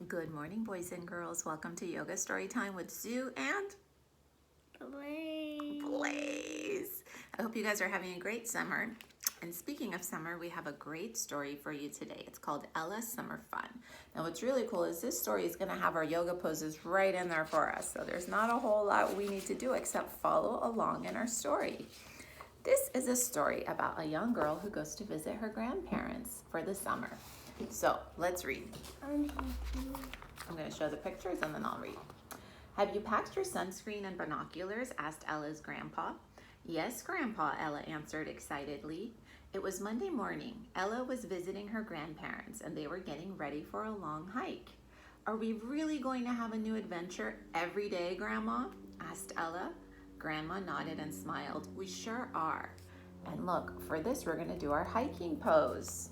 Good morning, boys and girls. Welcome to Yoga Storytime with Zoo and Blaze. I hope you guys are having a great summer. And speaking of summer, we have a great story for you today. It's called Ella's Summer Fun. Now, what's really cool is this story is going to have our yoga poses right in there for us. So there's not a whole lot we need to do except follow along in our story. This is a story about a young girl who goes to visit her grandparents for the summer. So let's read. I'm going to show the pictures and then I'll read. Have you packed your sunscreen and binoculars? Asked Ella's grandpa. Yes, Grandpa, Ella answered excitedly. It was Monday morning. Ella was visiting her grandparents and they were getting ready for a long hike. Are we really going to have a new adventure every day, Grandma? Asked Ella. Grandma nodded and smiled. We sure are. And look, for this we're going to do our hiking pose.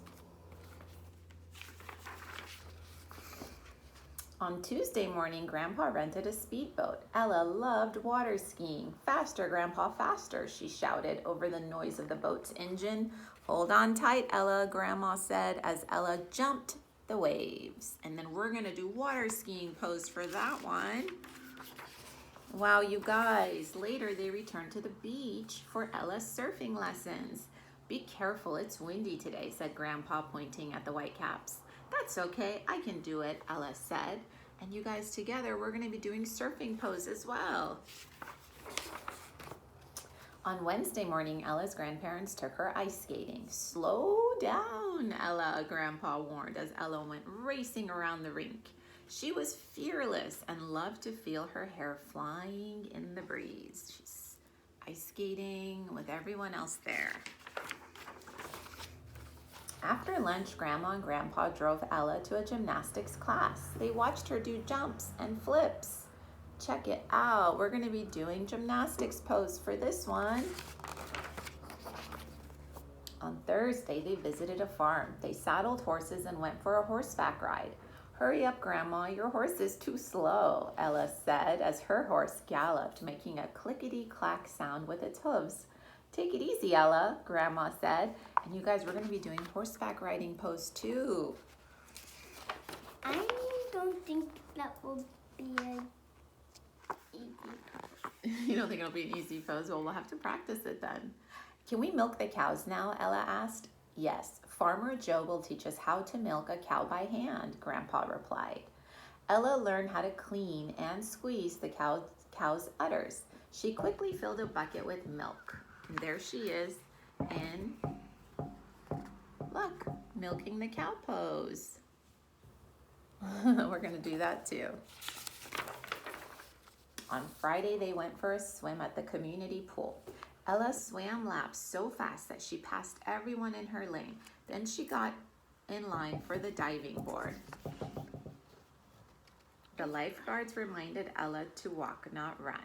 On Tuesday morning, Grandpa rented a speedboat. Ella loved water skiing. Faster, Grandpa, faster, she shouted over the noise of the boat's engine. Hold on tight, Ella, Grandma said as Ella jumped the waves. And then we're going to do water skiing pose for that one. Wow, you guys. Later, they returned to the beach for Ella's surfing lessons. Be careful, it's windy today, said Grandpa, pointing at the Whitecaps. That's okay, I can do it, Ella said. And you guys together, we're gonna be doing surfing pose as well. On Wednesday morning, Ella's grandparents took her ice skating. Slow down, Ella, Grandpa warned as Ella went racing around the rink. She was fearless and loved to feel her hair flying in the breeze. She's ice skating with everyone else there. After lunch, Grandma and Grandpa drove Ella to a gymnastics class. They watched her do jumps and flips. Check it out. We're going to be doing gymnastics pose for this one. On Thursday, they visited a farm. They saddled horses and went for a horseback ride. Hurry up, Grandma. Your horse is too slow, Ella said as her horse galloped, making a clickety-clack sound with its hooves. Take it easy, Ella, Grandma said. And you guys, we're going to be doing horseback riding pose too. I don't think that will be an easy pose. You don't think it'll be an easy pose? Well, we'll have to practice it then. Can we milk the cows now? Ella asked. Yes, Farmer Joe will teach us how to milk a cow by hand, Grandpa replied. Ella learned how to clean and squeeze the cow's udders. She quickly filled a bucket with milk. And there she is in, look, milking the cow pose. We're going to do that too. On Friday, they went for a swim at the community pool. Ella swam laps so fast that she passed everyone in her lane. Then she got in line for the diving board. The lifeguards reminded Ella to walk, not run.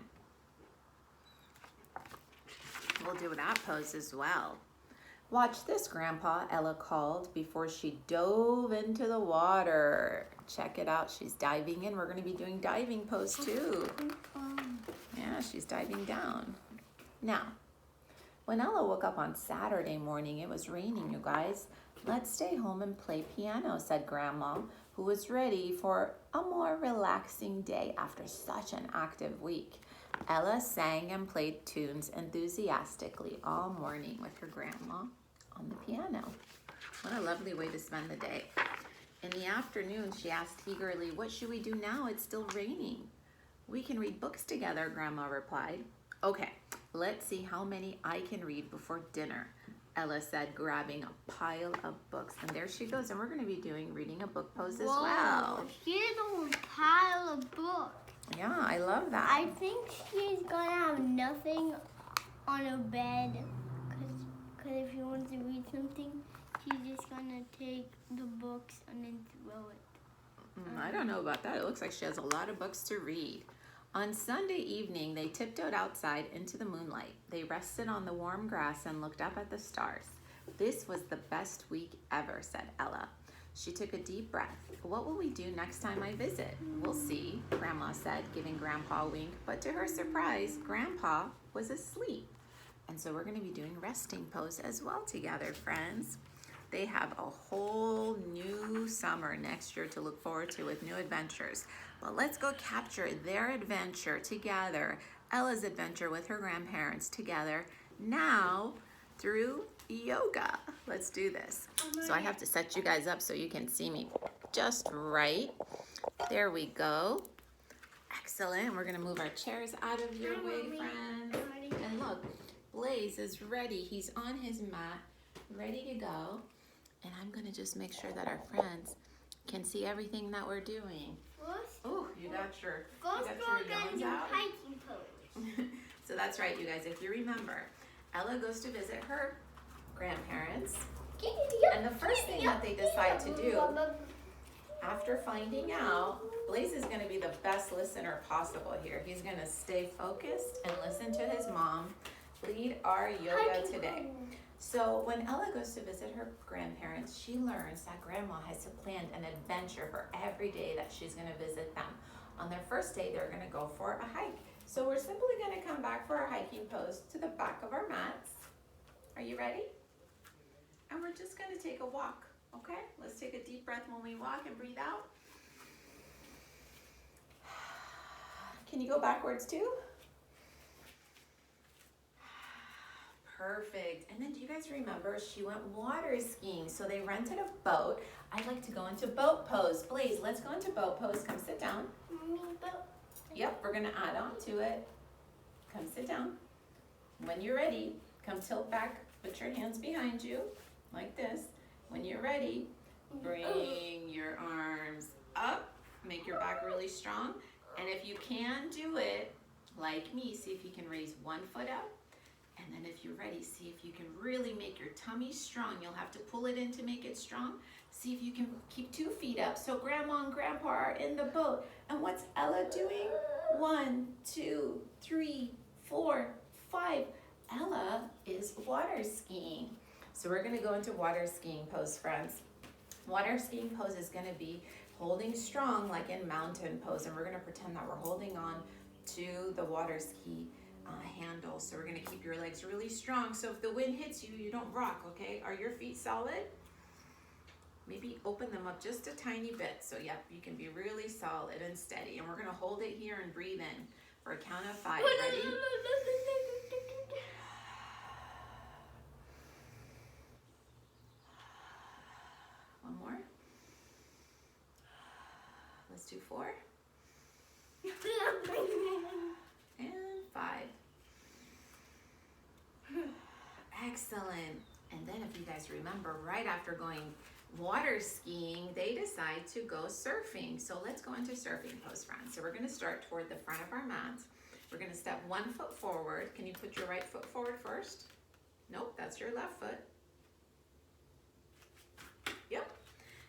We'll do that pose as well. Watch this, Grandpa, Ella called before she dove into the water. Check it out. She's diving in. We're going to be doing diving pose too. Yeah, she's diving down. Now, when Ella woke up on Saturday morning, it was raining, you guys. Let's stay home and play piano, said Grandma, who was ready for a more relaxing day after such an active week. Ella sang and played tunes enthusiastically all morning with her grandma on the piano. What a lovely way to spend the day. In the afternoon, she asked eagerly, what should we do now? It's still raining. We can read books together, Grandma replied. Okay, let's see how many I can read before dinner, Ella said, grabbing a pile of books. And there she goes. And we're going to be doing reading a book pose as well. Here's a pile of books. Yeah, I love that. I think she's going to have nothing on her bed because if she wants to read something, she's just going to take the books and then throw it. I don't know about that. It looks like she has a lot of books to read. On Sunday evening, they tiptoed outside into the moonlight. They rested on the warm grass and looked up at the stars. This was the best week ever, said Ella. She took a deep breath. What will we do next time I visit? We'll see, Grandma said, giving Grandpa a wink. But to her surprise, Grandpa was asleep. And so we're going to be doing resting pose as well together, friends. They have a whole new summer next year to look forward to with new adventures. But let's go capture their adventure together, Ella's adventure with her grandparents together, now through yoga. Let's do this. So I have to set you guys up so you can see me just right. There we go. Excellent. We're gonna move our chairs out of your way, friends. And look, Blaze is ready. He's on his mat, ready to go. And I'm gonna just make sure that our friends can see everything that we're doing. Oh, you got your yawns out. Hiking pose. So that's right, you guys. If you remember, Ella goes to visit her grandparents. And the first thing that they decide to do after finding out, Blaze is going to be the best listener possible here. He's going to stay focused and listen to his mom lead our yoga today. So when Ella goes to visit her grandparents, she learns that grandma has planned an adventure for every day that she's going to visit them. On their first day, they're going to go for a hike. So we're simply going to come back for our hiking pose to the back of our mats. Are you ready? And we're just going to take a walk, okay? Let's take a deep breath when we walk and breathe out. Can you go backwards too? Perfect. And then do you guys remember she went water skiing? So they rented a boat. I'd like to go into boat pose. Blaze, let's go into boat pose. Come sit down. Yep, we're gonna add on to it. Come sit down. When you're ready, come tilt back. Put your hands behind you like this. When you're ready, bring your arms up. Make your back really strong. And if you can do it, like me, see if you can raise one foot up. And then if you're ready, see if you can really make your tummy strong. You'll have to pull it in to make it strong. See if you can keep 2 feet up. So grandma and grandpa are in the boat. And what's Ella doing? 1, 2, 3, 4, 5. Ella is water skiing. So we're gonna go into water skiing pose, friends. Water skiing pose is gonna be holding strong like in mountain pose. And we're gonna pretend that we're holding on to the water ski handle. So we're gonna keep your legs really strong. So if the wind hits you, you don't rock, okay? Are your feet solid? Maybe open them up just a tiny bit. So yep, you can be really solid and steady. And we're gonna hold it here and breathe in for a count of 5. Ready? One more. Let's do 4. And 5. Excellent. And then if you guys remember, right after going water skiing, they decide to go surfing. So let's go into surfing pose, friends. So we're going to start toward the front of our mat. We're going to step 1 foot forward. Can you put your right foot forward first? Nope, that's your left foot. Yep.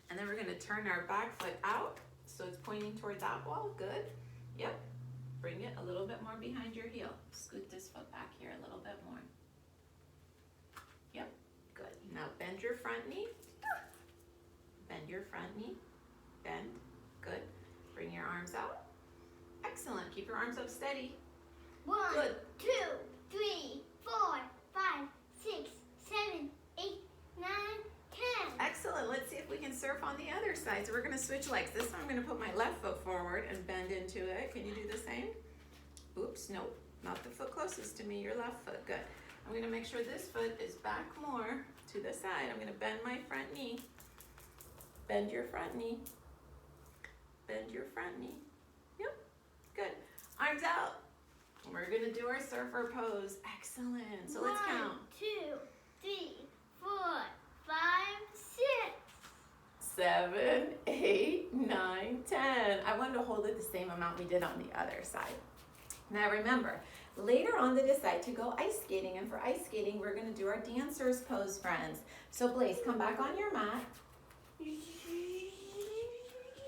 And then we're going to turn our back foot out. So it's pointing toward that wall. Good. Yep. Bring it a little bit more behind your heel. Scoot this foot back here a little bit more. Yep. Good. Now bend your front knee. Bend your front knee. Bend. Good. Bring your arms out. Excellent. Keep your arms up steady. 1, Good. 2, 3, 4, 5, 6, 7, 8, 9, 10. Excellent. Let's see if we can surf on the other side. So we're going to switch legs. This time I'm going to put my left foot forward and bend into it. Can you do the same? Oops, nope. Not the foot closest to me, your left foot. Good. I'm going to make sure this foot is back more to the side. I'm going to bend my front knee. Bend your front knee. Bend your front knee. Yep. Good. Arms out. We're going to do our surfer pose. Excellent. So let's count. 2, 3, 4, 5, 6. 7, 8, 9, 10. I wanted to hold it the same amount we did on the other side. Now remember, later on they decide to go ice skating, and for ice skating we're going to do our dancer's pose, friends. So Blaze, come back on your mat.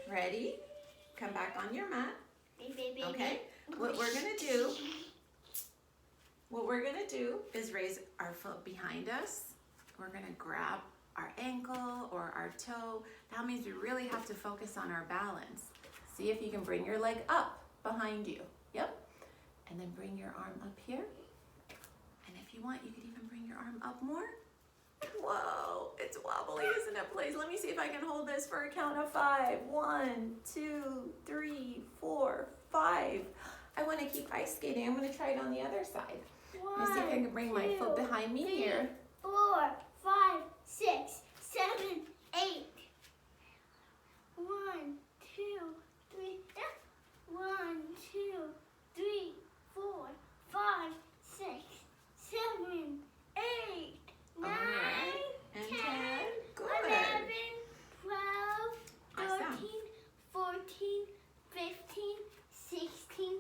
Ready? Come back on your mat. Okay? What we're going to do is raise our foot behind us. We're going to grab our ankle or our toe. That means we really have to focus on our balance. See if you can bring your leg up behind you. Yep. And then bring your arm up here. And if you want, you could even bring your arm up more. Whoa, it's wobbly, isn't it, Blaze? Let me see if I can hold this for a count of 5. 1, 2, 3, 4, 5. I want to keep ice skating. I'm going to try it on the other side. Let me see if I can bring my foot behind me here. 4, 5, 6, 7, 8. 1, 2, 3. 1, 2, 3, 4, 5, 6, 7, 8, 9, Alright. And 10, 10. Good. 11, 12, Awesome. 13, 14, 15, 16,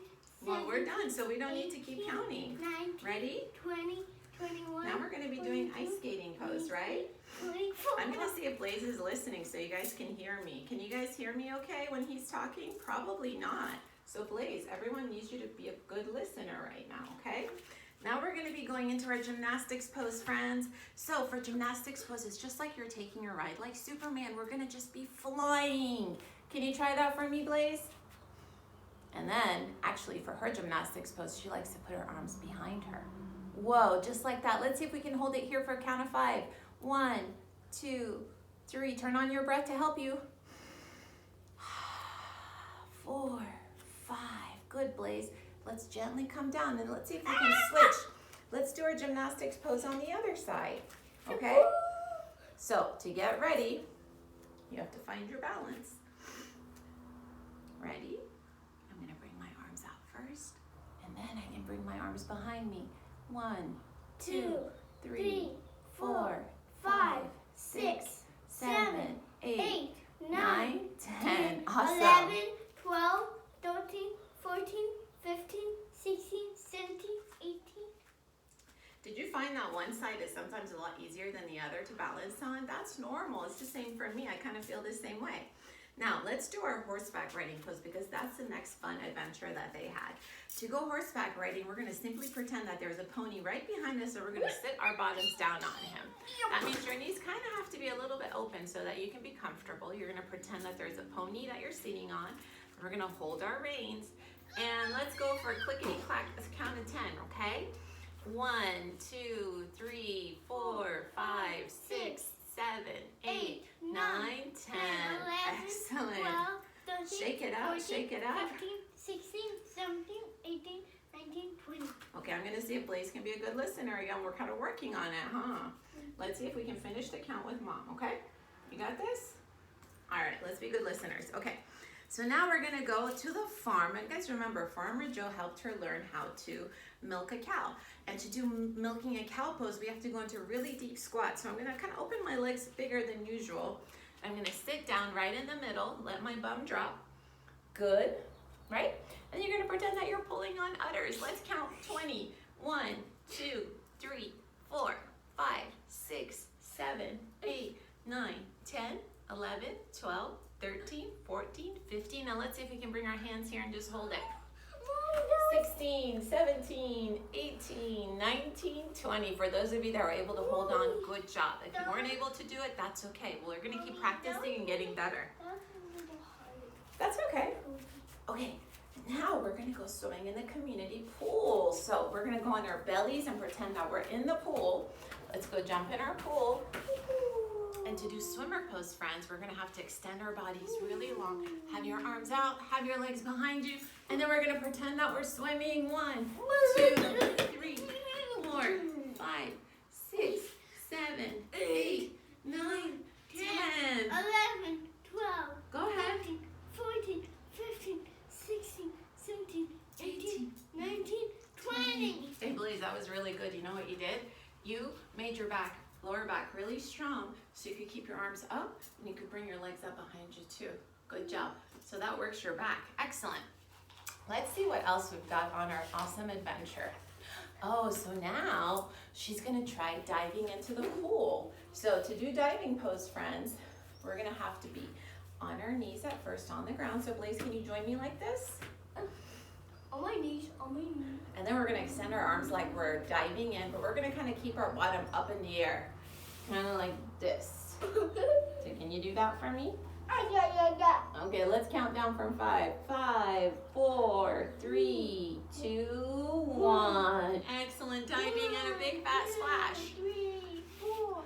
Well, we're done, 17, so we don't need to keep 18, counting. 19, Ready? 20, 21. Now we're going to be doing ice skating pose, right? 24. I'm going to see if Blaze is listening so you guys can hear me. Can you guys hear me okay when he's talking? Probably not. So Blaze, everyone needs you to be a good listener right now, okay? Now we're going to be going into our gymnastics pose, friends. So for gymnastics pose, it's just like you're taking a ride like Superman. We're going to just be flying. Can you try that for me, Blaze? And then, actually, for her gymnastics pose, she likes to put her arms behind her. Whoa, just like that. Let's see if we can hold it here for a count of 5. 1, 2, 3. Turn on your breath to help you. 4, 5. Good, Blaze. Let's gently come down and let's see if we can switch. Let's do our gymnastics pose on the other side. Okay? So, to get ready, you have to find your balance. Ready? I'm going to bring my arms out first, and then I can bring my arms behind me. 1, 2, 3, 4, 5, 6, 7, 8, 9, 10. Awesome. 11, 12, 13, 14, 15, 16, 17, 18. Did you find that one side is sometimes a lot easier than the other to balance on? That's normal. It's the same for me. I kind of feel the same way. Now, let's do our horseback riding pose because that's the next fun adventure that they had. To go horseback riding, we're going to simply pretend that there's a pony right behind us, so we're going to sit our bottoms down on him. That means your knees kind of have to be a little bit open so that you can be comfortable. You're going to pretend that there's a pony that you're sitting on. We're going to hold our reins, and let's go for a clickety-clack count of 10, okay? 1, 2, 3, 4, 5, 6, 7, 8, 9, 10. Excellent. 12, 13, Shake it up, 14, shake it up. 15, 16, 17, 18, 19, 20. Okay, I'm going to see if Blaze can be a good listener again. We're kind of working on it, huh? Let's see if we can finish the count with Mom, okay? You got this? All right, let's be good listeners. Okay, so now we're going to go to the farm. And guys, remember, Farmer Joe helped her learn how to milk a cow. And to do milking a cow pose, we have to go into a really deep squat. So I'm going to kind of open my legs bigger than usual. I'm going to sit down right in the middle, let my bum drop. Good, right? And you're going to pretend that you're pulling on udders. Let's count 20. 1, 2, 3, 4, 5, 6, 7, 8, 9, 10, 11, 12, 13, 14, 15. Now let's see if we can bring our hands here and just hold it. 16, 17, 18, 19, 20. For those of you that were able to hold on, good job. If you weren't able to do it, that's okay. We're going to keep practicing and getting better. That's okay. Okay, now we're going to go swimming in the community pool. So we're going to go on our bellies and pretend that we're in the pool. Let's go jump in our pool. And to do swimmer pose, friends, we're gonna have to extend our bodies really long. Have your arms out, have your legs behind you, and then we're gonna pretend that we're swimming. 1, 2, 3, 4, 5, 6, 7, 8, 9, 10. 11, 12, Go ahead. 13, 14, 15, 16, 17, 18, 19, 20. Hey, Blaze, that was really good. You know what you did? You made your lower back really strong so you could keep your arms up and you could bring your legs up behind you too. Good job. So that works your back. Excellent. Let's see what else we've got on our awesome adventure. Oh, so now she's gonna try diving into the pool. So to do diving pose, friends, we're gonna have to be on our knees at first on the ground. So Blaze, can you join me like this? On my knees, on my knees. And then we're gonna extend our arms like we're diving in, but we're gonna kind of keep our bottom up in the air. Kind of like this. So can you do that for me? Yeah. Okay, let's count down from 5. 5, 4, 3, 2, 1. Excellent diving and a big fat splash. 3, 4,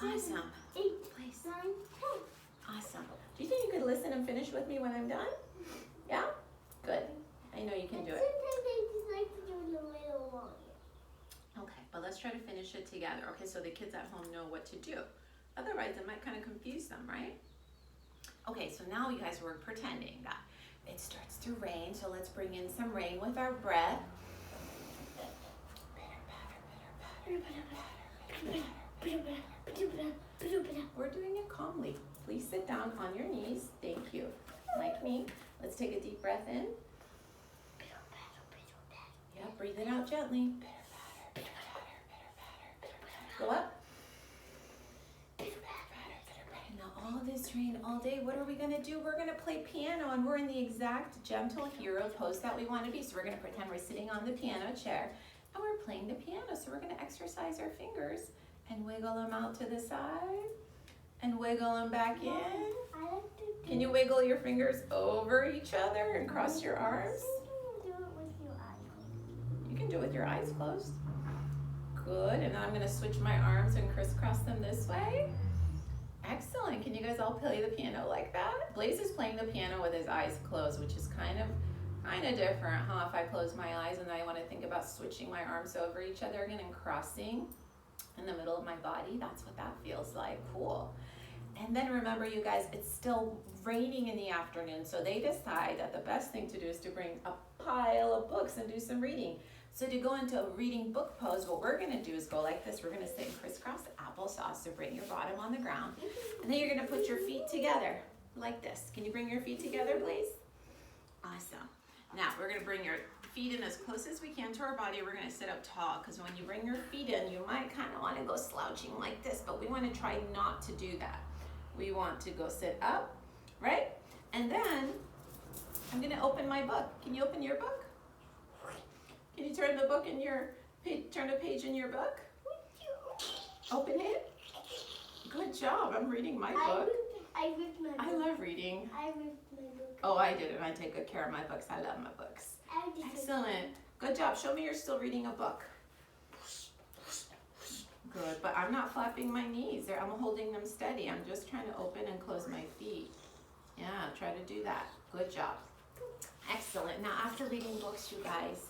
Awesome. 8, Please. 9, 10. Awesome. Do you think you could listen and finish with me when I'm done? Yeah? Good. I know you can do it. Sometimes I just like to do it a little longer. Okay, but let's try to finish it together. Okay, so the kids at home know what to do. Otherwise, it might kind of confuse them, right? Okay, so now you guys were pretending that it starts to rain, so let's bring in some rain with our breath. We're doing it calmly. Please sit down on your knees. Thank you. Like me. Let's take a deep breath in. Yeah, breathe it out gently. Go up. Now all this rain all day, what are we gonna do? We're gonna play piano, and we're in the exact gentle hero pose that we wanna be. So we're gonna pretend we're sitting on the piano chair and we're playing the piano. So we're gonna exercise our fingers and wiggle them out to the side and wiggle them back in. I like to do Can you wiggle your fingers over each other and cross your arms? Do it with your eyes. You can do it with your eyes closed. Good, and then I'm gonna switch my arms and crisscross them this way. Excellent, can you guys all play the piano like that? Blaze is playing the piano with his eyes closed, which is kind of different, huh? If I close my eyes and then I wanna think about switching my arms over each other again and crossing in the middle of my body, that's what that feels like, cool. And then remember you guys, it's still raining in the afternoon, so they decide that the best thing to do is to bring a pile of books and do some reading. So to go into a reading book pose, what we're gonna do is go like this. We're gonna sit in crisscross applesauce, so bring your bottom on the ground. And then you're gonna put your feet together, like this. Can you bring your feet together, please? Awesome. Now, we're gonna bring your feet in as close as we can to our body. We're gonna sit up tall, because when you bring your feet in, you might kinda wanna go slouching like this, but we wanna try not to do that. We want to go sit up, right? And then, I'm gonna open my book. Can you open your book? Can you turn the book in your turn a page in your book? Open it. Good job. I'm reading my book. I read my book. I love reading. I read my book. Oh, I did, and I take good care of my books. I love my books. Excellent. Good job. Show me you're still reading a book. Good, but I'm not flapping my knees. I'm holding them steady. I'm just trying to open and close my feet. Yeah, try to do that. Good job. Excellent. Now, after reading books, you guys,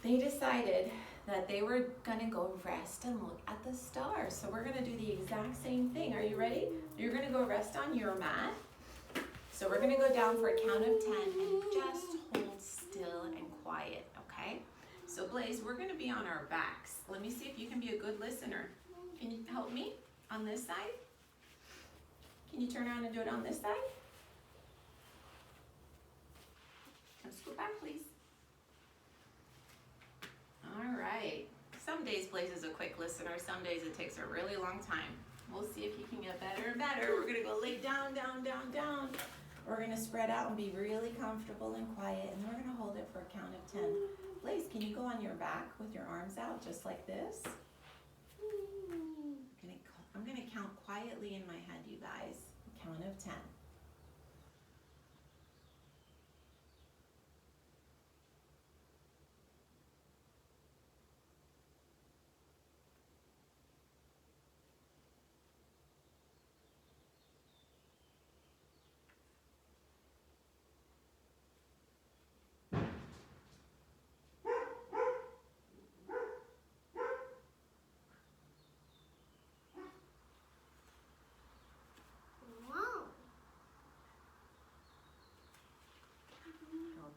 they decided that they were gonna go rest and look at the stars. So we're gonna do the exact same thing. Are you ready? You're gonna go rest on your mat. So we're gonna go down for a count of 10 and just hold still and quiet, okay? So Blaze, we're gonna be on our backs. Let me see if you can be a good listener. Can you help me on this side? Can you turn around and do it on this side? Come scoot back, please. All right. Some days Blaze is a quick listener. Some days it takes a really long time. We'll see if you can get better and better. We're gonna go lay down, down, down, down. We're gonna spread out and be really comfortable and quiet, and we're gonna hold it for a count of 10. Blaze, can you go on your back with your arms out just like this? I'm gonna count quietly in my head, you guys. Count of 10.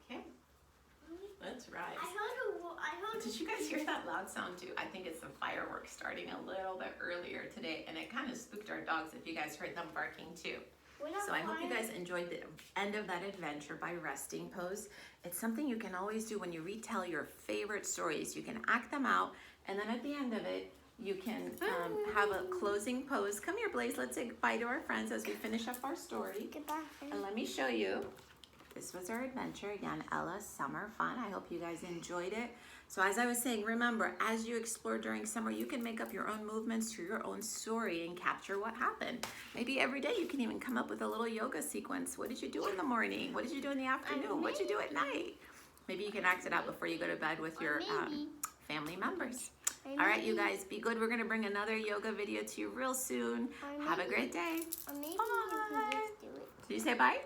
Okay, let's rise. Did you guys hear that loud sound too? I think it's the fireworks starting a little bit earlier today, and it kind of spooked our dogs if you guys heard them barking too. So I hope you guys enjoyed the end of that adventure by resting pose. It's something you can always do when you retell your favorite stories. You can act them out, and then at the end of it, you can have a closing pose. Come here, Blaze. Let's say goodbye to our friends as we finish up our story. Goodbye. And let me show you. This was our adventure. Again, Ella's summer fun. I hope you guys enjoyed it. So as I was saying, remember, as you explore during summer, you can make up your own movements to your own story and capture what happened. Maybe every day you can even come up with a little yoga sequence. What did you do in the morning? What did you do in the afternoon? What did you do at night? Maybe you can act it out before you go to bed with your family members. All right, you guys, be good. We're going to bring another yoga video to you real soon. Have a great day. Or maybe Bye. you can just do it. Did you say bye?